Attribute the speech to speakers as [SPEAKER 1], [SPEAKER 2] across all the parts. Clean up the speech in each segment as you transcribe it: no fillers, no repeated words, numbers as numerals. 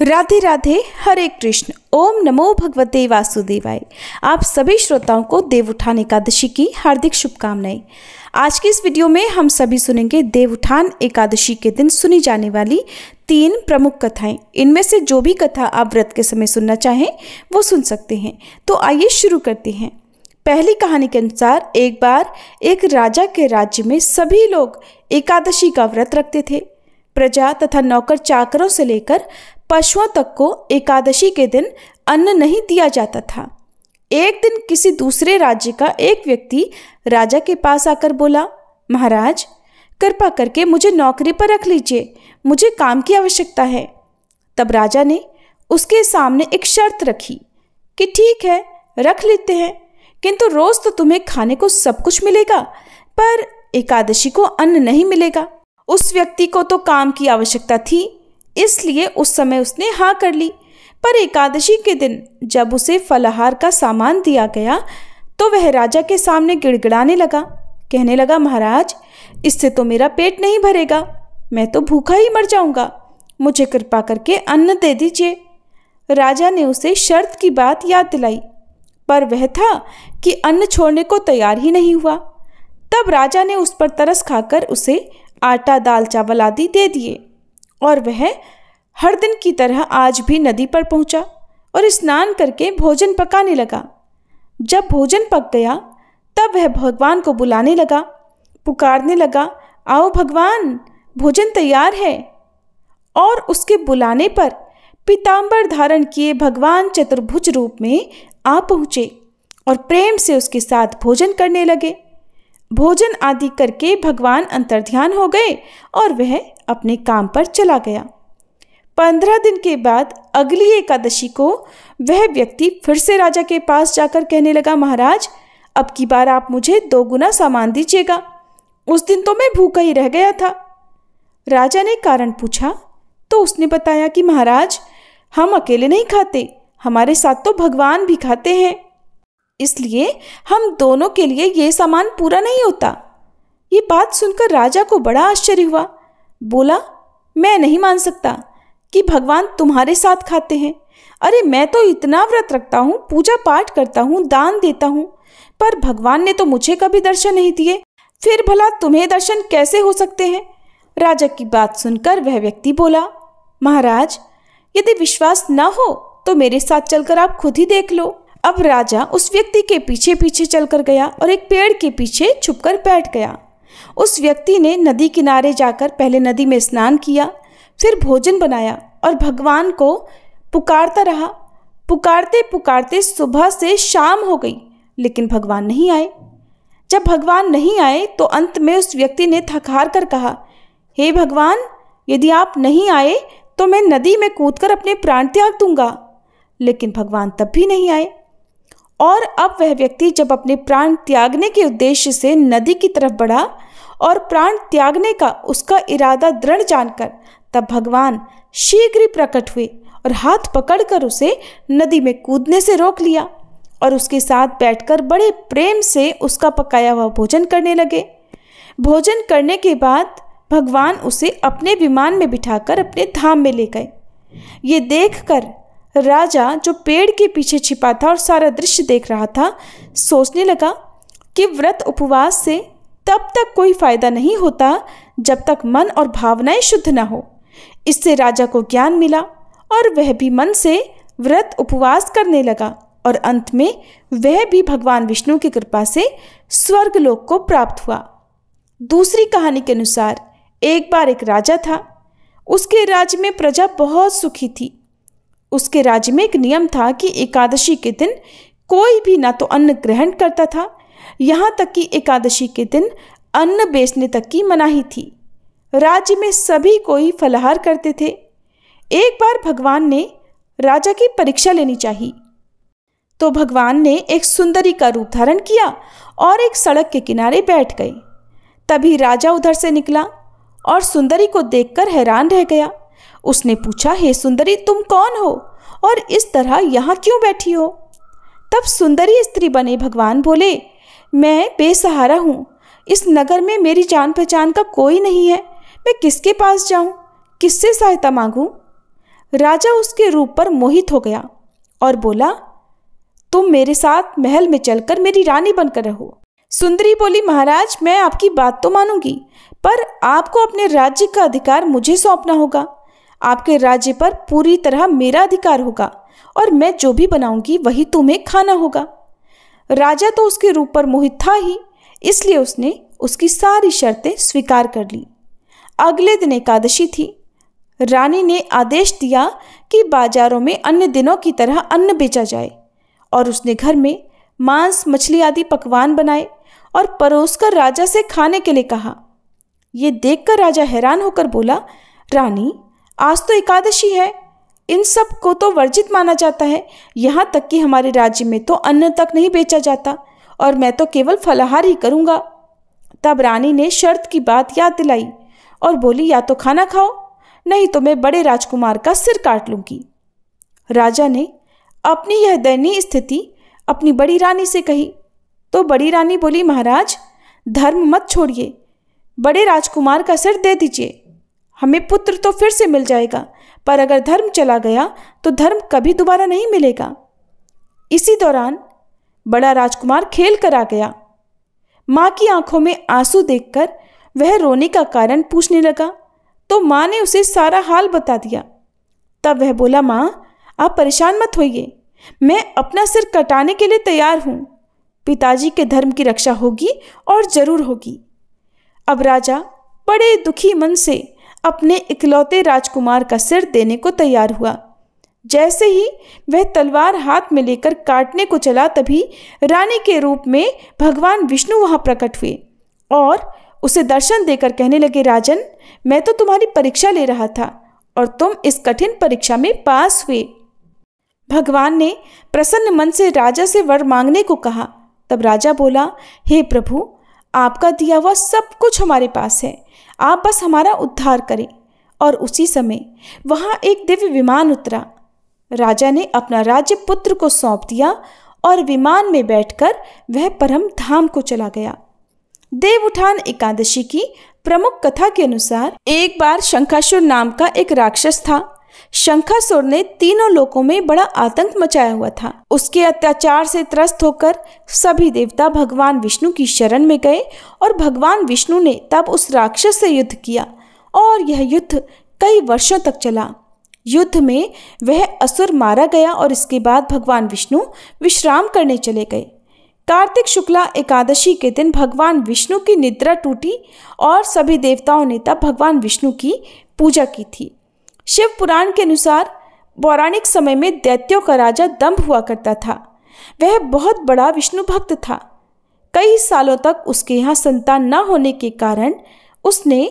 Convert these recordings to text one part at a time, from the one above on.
[SPEAKER 1] राधे राधे, हरे कृष्ण। ओम नमो भगवते वासुदेवाय। आप सभी श्रोताओं को देवउठान एकादशी की हार्दिक शुभकामनाएं। आज की इस वीडियो में हम सभी सुनेंगे देवउठान एकादशी के दिन सुनी जाने वाली 3 प्रमुख कथाएं। इनमें से जो भी कथा आप व्रत के समय सुनना चाहें वो सुन सकते हैं। तो आइए शुरू करते हैं। पहली कहानी के अनुसार एक बार एक राजा के राज्य में सभी लोग एकादशी का व्रत रखते थे। प्रजा तथा नौकर चाकरों से लेकर पशुओं तक को एकादशी के दिन अन्न नहीं दिया जाता था। एक दिन किसी दूसरे राज्य का एक व्यक्ति राजा के पास आकर बोला, महाराज, कृपा करके मुझे नौकरी पर रख लीजिए, मुझे काम की आवश्यकता है। तब राजा ने उसके सामने एक शर्त रखी कि ठीक है, रख लेते हैं, किंतु रोज तो तुम्हें खाने को सब कुछ मिलेगा, पर एकादशी को अन्न नहीं मिलेगा। उस व्यक्ति को तो काम की आवश्यकता थी, इसलिए उस समय उसने हाँ कर ली। पर एकादशी के दिन जब उसे फलाहार का सामान दिया गया तो वह राजा के सामने गिड़गिड़ाने लगा, कहने लगा, महाराज, इससे तो मेरा पेट नहीं भरेगा, मैं तो भूखा ही मर जाऊंगा, मुझे कृपा करके अन्न दे दीजिए। राजा ने उसे शर्त की बात याद दिलाई, पर वह था कि अन्न छोड़ने को तैयार ही नहीं हुआ। तब राजा ने उस पर तरस खाकर उसे आटा, दाल, चावल आदि दे दिए और वह हर दिन की तरह आज भी नदी पर पहुंचा और स्नान करके भोजन पकाने लगा। जब भोजन पक गया तब वह भगवान को बुलाने लगा, पुकारने लगा, आओ भगवान, भोजन तैयार है। और उसके बुलाने पर पीतांबर धारण किए भगवान चतुर्भुज रूप में आ पहुँचे और प्रेम से उसके साथ भोजन करने लगे। भोजन आदि करके भगवान अंतर्ध्यान हो गए और वह अपने काम पर चला गया। 15 दिन के बाद अगली एकादशी को वह व्यक्ति फिर से राजा के पास जाकर कहने लगा, महाराज, अब की बार आप मुझे 2 गुना सामान दीजिएगा, उस दिन तो मैं भूखा ही रह गया था। राजा ने कारण पूछा तो उसने बताया कि महाराज, हम अकेले नहीं खाते, हमारे साथ तो भगवान भी खाते हैं, इसलिए हम दोनों के लिए ये सामान पूरा नहीं होता। ये बात सुनकर राजा को बड़ा आश्चर्य हुआ। बोला, मैं नहीं मान सकता कि भगवान तुम्हारे साथ खाते हैं। अरे, मैं तो इतना व्रत रखता हूँ, पूजा पाठ करता हूँ, दान देता हूँ, पर भगवान ने तो मुझे कभी दर्शन नहीं दिए, फिर भला तुम्हें दर्शन कैसे हो सकते हैं। राजा की बात सुनकर वह व्यक्ति बोला, महाराज, यदि विश्वास न हो तो मेरे साथ चलकर आप खुद ही देख लो। अब राजा उस व्यक्ति के पीछे पीछे चलकर गया और एक पेड़ के पीछे छुपकर बैठ गया। उस व्यक्ति ने नदी किनारे जाकर पहले नदी में स्नान किया, फिर भोजन बनाया और भगवान को पुकारता रहा। पुकारते पुकारते सुबह से शाम हो गई, लेकिन भगवान नहीं आए। जब भगवान नहीं आए तो अंत में उस व्यक्ति ने थक हार कर कहा, हे भगवान, यदि आप नहीं आए तो मैं नदी में कूदकर अपने प्राण त्याग दूंगा। लेकिन भगवान तब भी नहीं आए। और अब वह व्यक्ति जब अपने प्राण त्यागने के उद्देश्य से नदी की तरफ बढ़ा और प्राण त्यागने का उसका इरादा दृढ़ जानकर तब भगवान शीघ्र ही प्रकट हुए और हाथ पकड़कर उसे नदी में कूदने से रोक लिया और उसके साथ बैठकर बड़े प्रेम से उसका पकाया हुआ भोजन करने लगे। भोजन करने के बाद भगवान उसे अपने विमान में बिठाकर अपने धाम में ले गए। ये देखकर राजा, जो पेड़ के पीछे छिपा था और सारा दृश्य देख रहा था, सोचने लगा कि व्रत उपवास से तब तक कोई फायदा नहीं होता जब तक मन और भावनाएं शुद्ध न हो। इससे राजा को ज्ञान मिला और वह भी मन से व्रत उपवास करने लगा और अंत में वह भी भगवान विष्णु की कृपा से स्वर्गलोक को प्राप्त हुआ। दूसरी कहानी के अनुसार एक बार एक राजा था। उसके राज्य में प्रजा बहुत सुखी थी। उसके राज्य में एक नियम था कि एकादशी के दिन कोई भी ना तो अन्न ग्रहण करता था, यहाँ तक कि एकादशी के दिन अन्न बेचने तक की मनाही थी। राज्य में सभी कोई फलाहार करते थे। एक बार भगवान ने राजा की परीक्षा लेनी चाहिए, तो भगवान ने एक सुंदरी का रूप धारण किया और एक सड़क के किनारे बैठ गए। तभी राजा उधर से निकला और सुंदरी को देखकर हैरान रह गया। उसने पूछा, हे सुंदरी, तुम कौन हो और इस तरह यहाँ क्यों बैठी हो? तब सुंदरी स्त्री बने भगवान बोले, मैं बेसहारा हूँ, इस नगर में मेरी जान पहचान का कोई नहीं है, मैं किसके पास जाऊँ, किससे सहायता मांगूँ? राजा उसके रूप पर मोहित हो गया और बोला, तुम मेरे साथ महल में चलकर मेरी रानी बनकर रहो। सुंदरी बोली, महाराज, मैं आपकी बात तो मानूंगी, पर आपको अपने राज्य का अधिकार मुझे सौंपना होगा। आपके राज्य पर पूरी तरह मेरा अधिकार होगा और मैं जो भी बनाऊंगी वही तुम्हें खाना होगा। राजा तो उसके रूप पर मोहित था ही, इसलिए उसने उसकी सारी शर्तें स्वीकार कर ली। अगले दिन एकादशी थी। रानी ने आदेश दिया कि बाजारों में अन्य दिनों की तरह अन्न बेचा जाए और उसने घर में मांस, मछली आदि पकवान बनाए और परोसकर राजा से खाने के लिए कहा। ये देखकर राजा हैरान होकर बोला, रानी, आज तो एकादशी है, इन सब को तो वर्जित माना जाता है। यहाँ तक कि हमारे राज्य में तो अन्न तक नहीं बेचा जाता और मैं तो केवल फलाहार ही करूँगा। तब रानी ने शर्त की बात याद दिलाई और बोली, या तो खाना खाओ, नहीं तो मैं बड़े राजकुमार का सिर काट लूँगी। राजा ने अपनी यह दयनीय स्थिति अपनी बड़ी रानी से कही तो बड़ी रानी बोली, महाराज, धर्म मत छोड़िए, बड़े राजकुमार का सिर दे दीजिए। हमें पुत्र तो फिर से मिल जाएगा, पर अगर धर्म चला गया तो धर्म कभी दोबारा नहीं मिलेगा। इसी दौरान बड़ा राजकुमार खेल कर आ गया। माँ की आंखों में आंसू देखकर वह रोने का कारण पूछने लगा तो माँ ने उसे सारा हाल बता दिया। तब वह बोला, माँ, आप परेशान मत होइए, मैं अपना सिर कटाने के लिए तैयार हूँ। पिताजी के धर्म की रक्षा होगी और जरूर होगी। अब राजा बड़े दुखी मन से अपने इकलौते राजकुमार का सिर देने को तैयार हुआ। जैसे ही वह तलवार हाथ में लेकर काटने को चला, तभी रानी के रूप में भगवान विष्णु वहां प्रकट हुए और उसे दर्शन देकर कहने लगे, राजन, मैं तो तुम्हारी परीक्षा ले रहा था और तुम इस कठिन परीक्षा में पास हुए। भगवान ने प्रसन्न मन से राजा से वर मांगने को कहा। तब राजा बोला, हे प्रभु, आपका दिया हुआ सब कुछ हमारे पास है, आप बस हमारा उद्धार करें। और उसी समय वहां एक दिव्य विमान उतरा। राजा ने अपना राज्य पुत्र को सौंप दिया और विमान में बैठकर वह परम धाम को चला गया। देवउठान एकादशी की प्रमुख कथा के अनुसार एक बार शंखासुर नाम का एक राक्षस था। शंखासुर ने तीनों लोकों में बड़ा आतंक मचाया हुआ था। उसके अत्याचार से त्रस्त होकर सभी देवता भगवान विष्णु की शरण में गए और भगवान विष्णु ने तब उस राक्षस से युद्ध किया और यह युद्ध कई वर्षों तक चला। युद्ध में वह असुर मारा गया और इसके बाद भगवान विष्णु विश्राम करने चले गए। कार्तिक शुक्ला एकादशी के दिन भगवान विष्णु की निद्रा टूटी और सभी देवताओं ने तब भगवान विष्णु की पूजा की थी। शिव पुराण के अनुसार पौराणिक समय में दैत्यों का राजा दंभ हुआ करता था। वह बहुत बड़ा विष्णु भक्त था। कई सालों तक उसके यहाँ संतान न होने के कारण उसने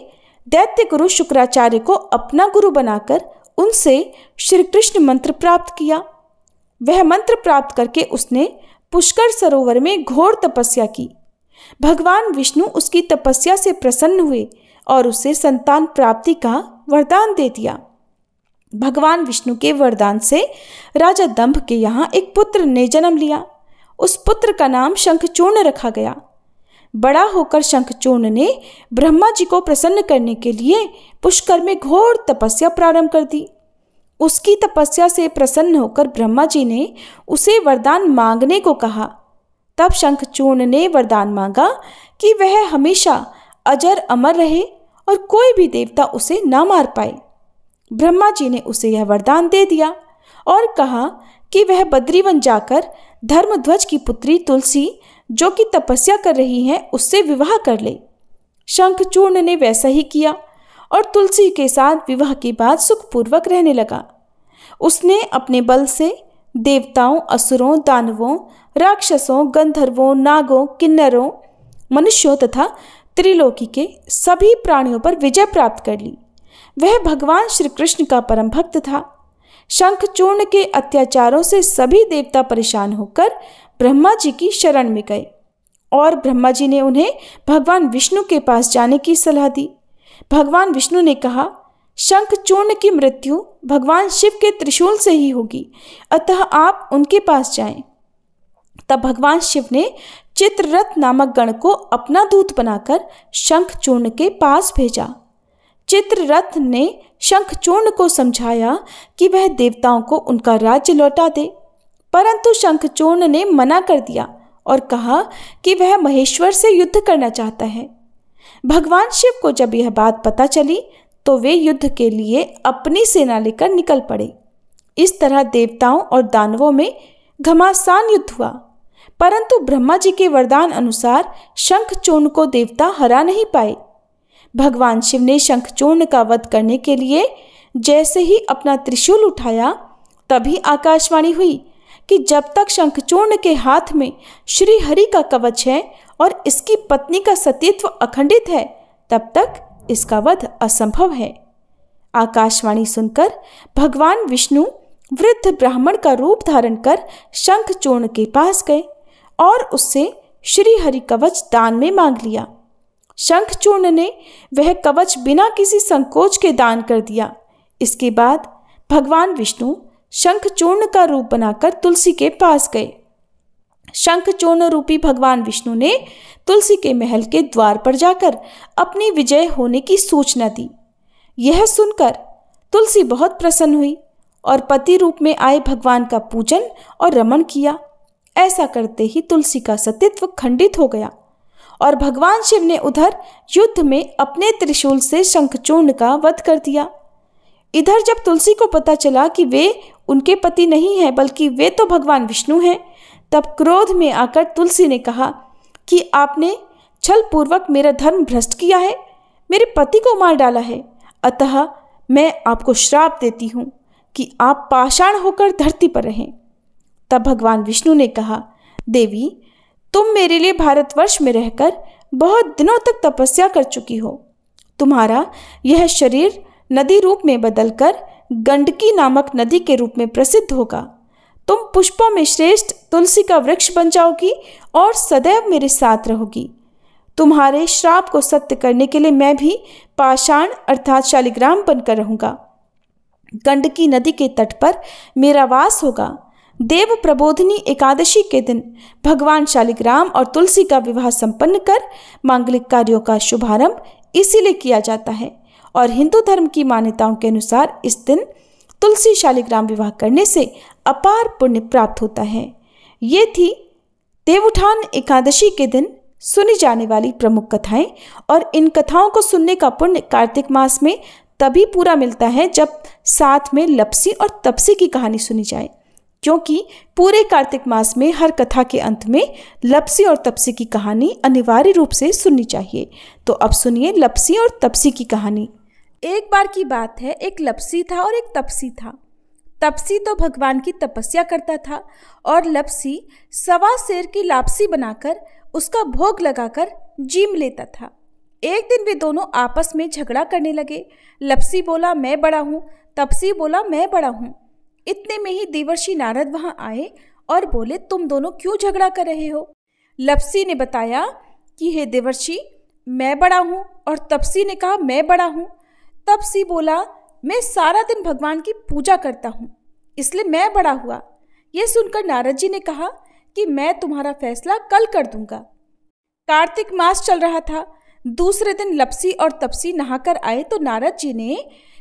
[SPEAKER 1] दैत्य गुरु शुक्राचार्य को अपना गुरु बनाकर उनसे श्री कृष्ण मंत्र प्राप्त किया। वह मंत्र प्राप्त करके उसने पुष्कर सरोवर में घोर तपस्या की। भगवान विष्णु उसकी तपस्या से प्रसन्न हुए और उसे संतान प्राप्ति का वरदान दे दिया। भगवान विष्णु के वरदान से राजा दंभ के यहाँ एक पुत्र ने जन्म लिया। उस पुत्र का नाम शंखचूर्ण रखा गया। बड़ा होकर शंखचूर्ण ने ब्रह्मा जी को प्रसन्न करने के लिए पुष्कर में घोर तपस्या प्रारंभ कर दी। उसकी तपस्या से प्रसन्न होकर ब्रह्मा जी ने उसे वरदान मांगने को कहा। तब शंखचूर्ण ने वरदान मांगा कि वह हमेशा अजर अमर रहे और कोई भी देवता उसे न मार पाए। ब्रह्मा जी ने उसे यह वरदान दे दिया और कहा कि वह बद्रीवन जाकर धर्मध्वज की पुत्री तुलसी, जो कि तपस्या कर रही है, उससे विवाह कर ले। शंखचूर्ण ने वैसा ही किया और तुलसी के साथ विवाह के बाद सुखपूर्वक रहने लगा। उसने अपने बल से देवताओं, असुरों, दानवों, राक्षसों, गंधर्वों, नागों, किन्नरों, मनुष्यों तथा त्रिलोकी के सभी प्राणियों पर विजय प्राप्त कर ली। वह भगवान श्री कृष्ण का परम भक्त था। शंखचूर्ण के अत्याचारों से सभी देवता परेशान होकर ब्रह्मा जी की शरण में गए और ब्रह्मा जी ने उन्हें भगवान विष्णु के पास जाने की सलाह दी। भगवान विष्णु ने कहा, शंखचूर्ण की मृत्यु भगवान शिव के त्रिशूल से ही होगी, अतः आप उनके पास जाएं। तब भगवान शिव ने चित्ररथ नामक गण को अपना दूत बनाकर शंखचूर्ण के पास भेजा। चित्ररथ ने शंखचूर्ण को समझाया कि वह देवताओं को उनका राज्य लौटा दे, परंतु शंखचूर्ण ने मना कर दिया और कहा कि वह महेश्वर से युद्ध करना चाहता है। भगवान शिव को जब यह बात पता चली तो वे युद्ध के लिए अपनी सेना लेकर निकल पड़े। इस तरह देवताओं और दानवों में घमासान युद्ध हुआ, परंतु ब्रह्मा जी के वरदान अनुसार शंखचूर्ण को देवता हरा नहीं पाए। भगवान शिव ने शंखचूर्ण का वध करने के लिए जैसे ही अपना त्रिशूल उठाया, तभी आकाशवाणी हुई कि जब तक शंखचूर्ण के हाथ में श्री हरि का कवच है और इसकी पत्नी का सतीत्व अखंडित है, तब तक इसका वध असंभव है। आकाशवाणी सुनकर भगवान विष्णु वृद्ध ब्राह्मण का रूप धारण कर शंखचूर्ण के पास गए और उससे श्री हरि कवच दान में मांग लिया। शंखचूर्ण ने वह कवच बिना किसी संकोच के दान कर दिया। इसके बाद भगवान विष्णु शंखचूर्ण का रूप बनाकर तुलसी के पास गए। शंखचूर्ण रूपी भगवान विष्णु ने तुलसी के महल के द्वार पर जाकर अपनी विजय होने की सूचना दी। यह सुनकर तुलसी बहुत प्रसन्न हुई और पति रूप में आए भगवान का पूजन और रमण किया। ऐसा करते ही तुलसी का सतीत्व खंडित हो गया और भगवान शिव ने उधर युद्ध में अपने त्रिशूल से शंखचूर्ण का वध कर दिया। इधर जब तुलसी को पता चला कि वे उनके पति नहीं हैं बल्कि वे तो भगवान विष्णु हैं, तब क्रोध में आकर तुलसी ने कहा कि आपने छल पूर्वक मेरा धर्म भ्रष्ट किया है, मेरे पति को मार डाला है, अतः मैं आपको श्राप देती हूँ कि आप पाषाण होकर धरती पर रहें। तब भगवान विष्णु ने कहा, देवी, तुम मेरे लिए भारतवर्ष में रहकर बहुत दिनों तक तपस्या कर चुकी हो। तुम्हारा यह शरीर नदी रूप में बदलकर गंडकी नामक नदी के रूप में प्रसिद्ध होगा। तुम पुष्पों में श्रेष्ठ तुलसी का वृक्ष बन जाओगी और सदैव मेरे साथ रहोगी। तुम्हारे श्राप को सत्य करने के लिए मैं भी पाषाण अर्थात शालिग्राम बनकर रहूंगा। गंडकी नदी के तट पर मेरा वास होगा। देव प्रबोधिनी एकादशी के दिन भगवान शालिग्राम और तुलसी का विवाह संपन्न कर मांगलिक कार्यों का शुभारंभ इसीलिए किया जाता है और हिंदू धर्म की मान्यताओं के अनुसार इस दिन तुलसी शालिग्राम विवाह करने से अपार पुण्य प्राप्त होता है। ये थी देवउठान एकादशी के दिन सुनी जाने वाली प्रमुख कथाएं और इन कथाओं को सुनने का पुण्य कार्तिक मास में तभी पूरा मिलता है जब साथ में लपसी और तपसी की कहानी सुनी जाए, क्योंकि पूरे कार्तिक मास में हर कथा के अंत में लपसी और तपसी की कहानी अनिवार्य रूप से सुननी चाहिए। तो अब सुनिए लपसी और तपसी की कहानी। एक बार की बात है, एक लपसी था और एक तपसी था। तपसी तो भगवान की तपस्या करता था और लपसी सवा सेर की लापसी बनाकर उसका भोग लगाकर जीम लेता था। एक दिन वे दोनों आपस में झगड़ा करने लगे। लपसी बोला मैं बड़ा हूँ, तपसी बोला मैं बड़ा हूँ। इतने में ही देवर्षि नारद वहां आए और बोले तुम दोनों क्यों झगड़ा कर रहे हो। लपसी ने बताया कि हे देवर्षि मैं बड़ा हूँ और तपसी ने कहा मैं बड़ा हूँ। तपसी बोला मैं सारा दिन भगवान की पूजा करता हूँ इसलिए मैं बड़ा हुआ। यह सुनकर नारद जी ने कहा कि मैं तुम्हारा फैसला कल कर दूंगा। कार्तिक मास चल रहा था। दूसरे दिन लपसी और तपसी नहाकर आए तो नारद जी ने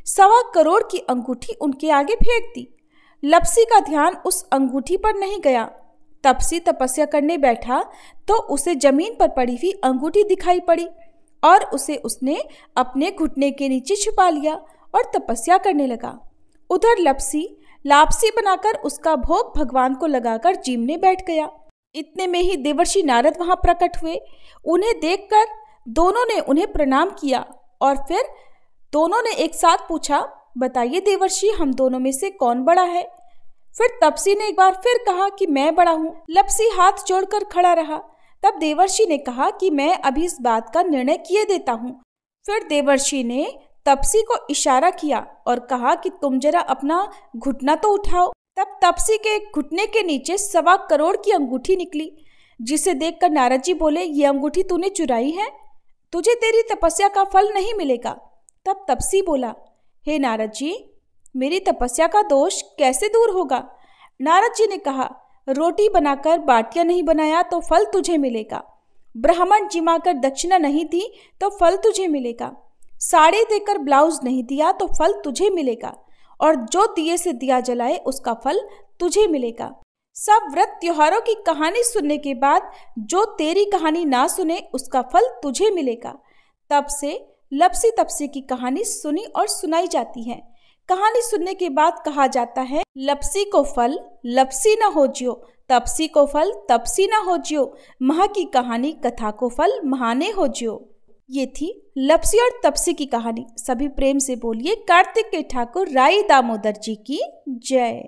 [SPEAKER 1] 1.25 करोड़ की अंगूठी उनके आगे फेंक दी। लपसी का ध्यान उस अंगूठी पर नहीं गया। तपसी तपस्या करने बैठा तो उसे जमीन पर पड़ी हुई अंगूठी दिखाई पड़ी और उसे उसने अपने घुटने के नीचे छुपा लिया और तपस्या करने लगा। उधर लपसी लापसी बनाकर उसका भोग भगवान को लगाकर जीमने बैठ गया। इतने में ही देवर्षि नारद वहां प्रकट हुए। उन्हें देखकर दोनों ने उन्हें प्रणाम किया और फिर दोनों ने एक साथ पूछा बताइए देवर्षि हम दोनों में से कौन बड़ा है। फिर तपसी ने एक बार फिर कहा कि मैं बड़ा हूँ। लपसी हाथ जोड़कर खड़ा रहा। तब देवर्षि ने कहा कि मैं अभी इस बात का निर्णय किए देता हूँ। फिर देवर्षि ने तपसी को इशारा किया और कहा कि तुम जरा अपना घुटना तो उठाओ। तब तपसी के घुटने के नीचे 1.25 करोड़ की अंगूठी निकली, जिसे देखकर नारद जी बोले ये अंगूठी तूने चुराई है, तुझे तेरी तपस्या का फल नहीं मिलेगा। तब तपसी बोला हे नारद जी मेरी तपस्या का दोष कैसे दूर होगा। नारद जी ने कहा रोटी बनाकर बाटियां नहीं बनाया तो फल तुझे मिलेगा, ब्राह्मण जिमाकर दक्षिणा नहीं दी तो फल तुझे मिलेगा, साड़ी देकर ब्लाउज नहीं दिया तो फल तुझे मिलेगा, और जो दिए से दिया जलाए उसका फल तुझे मिलेगा। सब व्रत त्योहारों की कहानी सुनने के बाद जो तेरी कहानी ना सुने उसका फल तुझे मिलेगा। तब से लपसी तपसी की कहानी सुनी और सुनाई जाती है। कहानी सुनने के बाद कहा जाता है, लपसी को फल लपसी न हो जियो, तपसी को फल तपसी न हो जियो, महा की कहानी कथा को फल महाने हो जियो। ये थी लपसी और तपसी की कहानी। सभी प्रेम से बोलिए कार्तिक के ठाकुर राई दामोदर जी की जय।